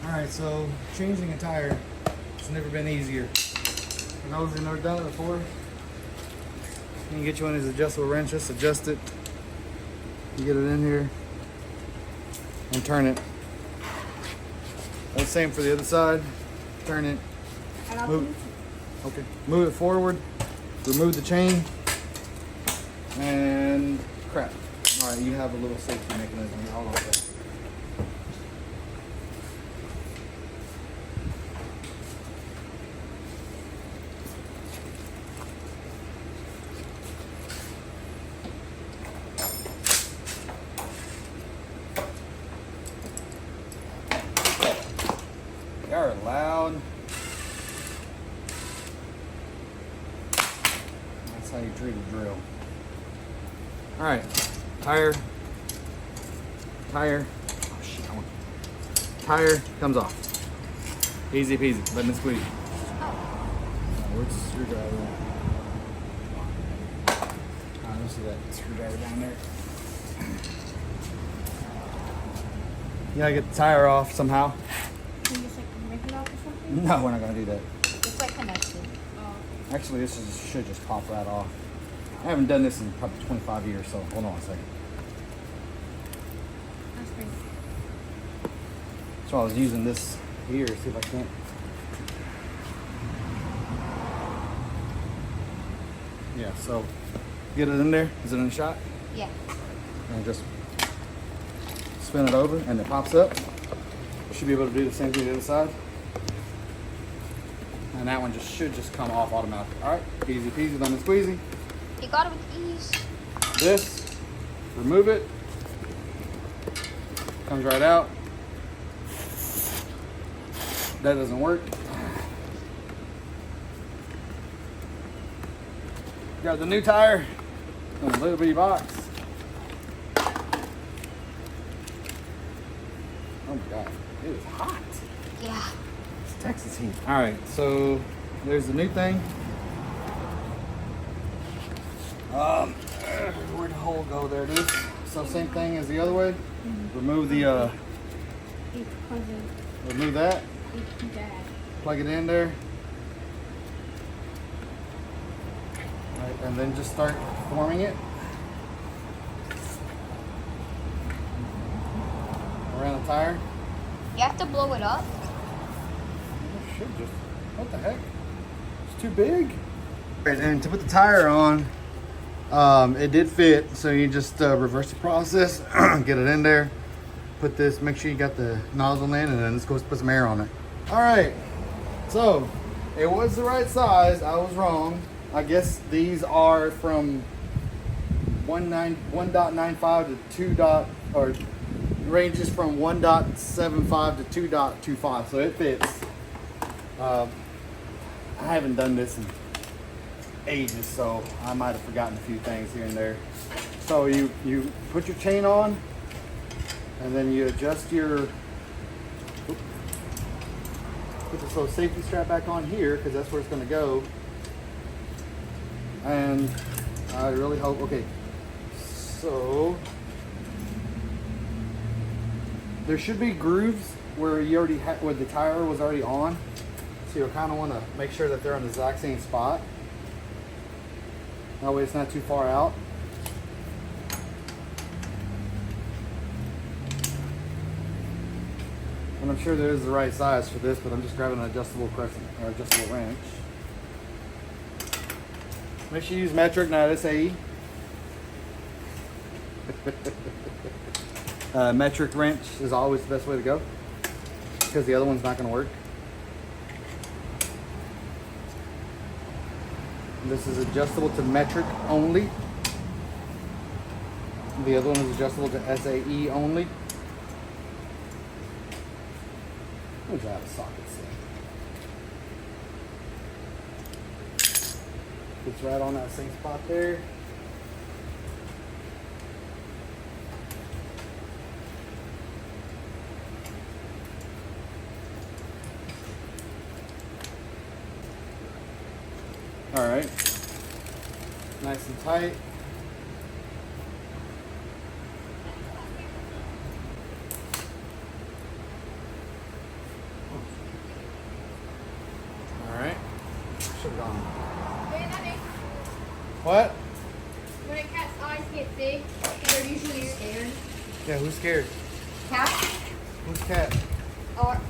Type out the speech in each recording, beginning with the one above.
Alright, so changing a tire, it's never been easier. For those who've never done it before, you can get you one of these adjustable wrenches, adjust it, you get it in here, and turn it. And same for the other side, turn it, move, okay, move it forward, remove the chain, and crap. Alright, you have a little safety mechanism. Hold on a second. They are loud. That's how you treat a drill. Alright, tire. Oh shit, tire comes off. Easy peasy, lemon squeeze. Where's the screwdriver? I don't see that screwdriver down there. You gotta get the tire off somehow. Can you just like rip it off or something? No, we're not gonna do that. It's like connected. Oh. Actually, should just pop right off. I haven't done this in probably 25 years, so hold on a second. That's crazy. So I was using this here, see if I can't. Yeah, so get it in there. Is it in the shot? Yeah. And just spin it over and it pops up. You should be able to do the same thing to the other side. And that one should just come off automatically. All right, easy peasy, lemon squeezy. You got it with ease. This, remove it. Comes right out. That doesn't work. Got the new tire in a little bitty box. Oh my god, it is hot. Yeah. It's Texas heat. All right, so there's the new thing. Where'd the hole go? There it is. So same thing as the other way. Remove the remove that. Plug it in there. All right, and then just start forming it around the tire. You have to blow it up. It should just. What the heck? It's too big. And to put the tire on, it did fit, so you just reverse the process, get it in there, put this, make sure you got the nozzle in, and then let's go put some air on it. All right, so it was the right size. I was wrong. I guess these are from 1.95 to 2. Or ranges from 1.75 to 2.25, so it fits. I haven't done this in ages, so I might have forgotten a few things here and there. So you put your chain on, and then you adjust your, put this little safety strap back on here, because that's where it's going to go. And I really hope, okay, so there should be grooves where you already had, where the tire was already on. So you'll kind of want to make sure that they're on the exact same spot. That way it's not too far out. And I'm sure there is the right size for this, but I'm just grabbing an adjustable crescent or adjustable wrench. Make sure you use metric, not SAE. Metric wrench is always the best way to go, because the other one's not going to work. This is adjustable to metric only. The other one is adjustable to SAE only. Which I have a socket set. It's right on that same spot there. All right, nice and tight. What? When a cat's eyes get big, they're usually scared. Yeah, who's scared? Cat? Who's cat?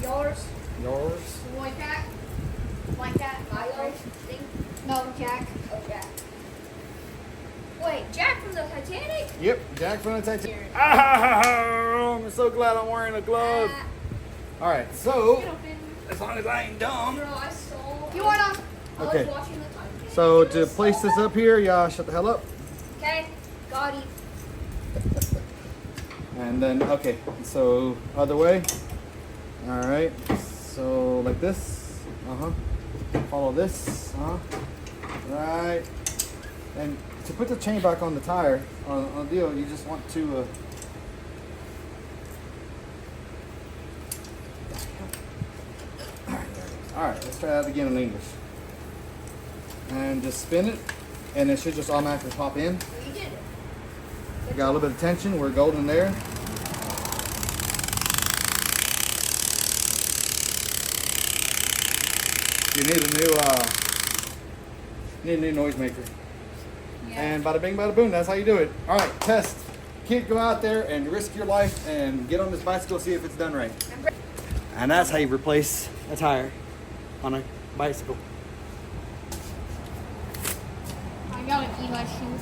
Yours? Yours? The white cat? White cat? Milo? No, Jack. Oh, Jack. Wait, Jack from the Titanic? Yep, Jack from the Titanic. Oh, I'm so glad I'm wearing a glove. All right, so as long as I ain't dumb. Bro, I saw. You wanna? I Okay. was watching the Titanic. So to place this up here, y'all shut the hell up. Okay, got it. And then, okay, so other way. All right, so like this. Follow this. Right. And to put the chain back on the tire, on the deal, you just want to. All right, let's try that again in English. And just spin it, and it should just automatically pop in. Oh, you did it. Got a little bit of tension. We're golden there. You need a new noisemaker. Yeah. And bada bing, bada boom. That's how you do it. All right, test. Kid, go out there and risk your life and get on this bicycle, see if it's done right. And that's how you replace a tire on a bicycle. I gotta eat my shoes.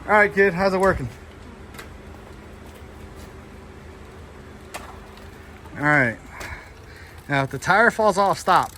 All right, kid, how's it working? All right. Now, if the tire falls off, stop.